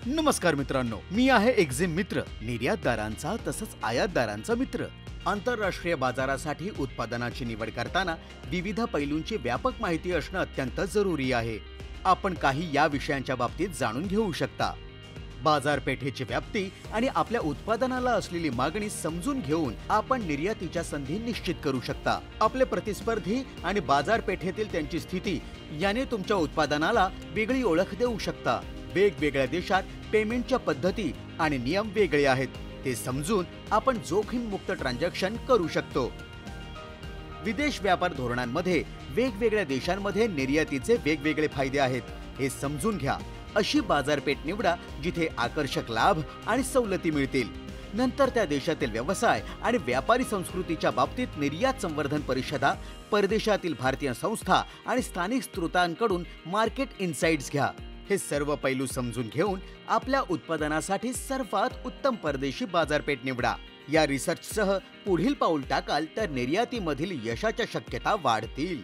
नमस्कार मित्रांनो, मी आहे एक्झिम मित्र, निर्यातदारांचा तसंच आयातदारांचा मित्र। आंतरराष्ट्रीय बाजारासाठी उत्पादनाची निवड करताना विविध पैलूंची व्यापक माहिती असणं अत्यंत जरुरी आहे। आपण काही या विषयांच्या बाबतीत जाणून घेऊ शकता। बाजारपेठेची व्याप्ती आणि आपल्या उत्पादनाला असलेली मागणी समजून घेऊन आपण निर्यातीच्या संधी निश्चित करू शकता। आपले प्रतिस्पर्धी आणि बाजारपेठेतील त्यांची स्थिती याने तुमच्या उत्पादनाला वेगळी ओळख देऊ शकता। वेगवेगळ्या देशात पेमेंटच्या पद्धती आणि नियम वेगळे आहेत, ते समजून आपण जोखीम मुक्त ट्रान्झॅक्शन करू शकतो। विदेश व्यापार धोरणांमध्ये वेगवेगळ्या देशांमध्ये निर्यातीचे वेगवेगळे फायदे आहेत, हे समजून घ्या। अशी बाजारपेठ निवडा जिथे आकर्षक लाभ आणि सवलती मिळतील। नंतर त्या देशातील व्यवसाय आणि व्यापारी संस्कृतीच्या बाबतीत निर्यात संवर्धन परिषदा, परदेशातील भारतीय संस्था आणि स्थानिक स्रोतांकडून मार्केट इनसाइट्स घ्या। हे सर्व पैलू समजून घेऊन आपल्या उत्पादनासाठी सर्वात उत्तम परदेशी बाजारपेठ निवडा। या रिसर्चसह पुढील पाऊल टाकाल तर निर्यातीमधील यशाच्या शक्यता वाढतील।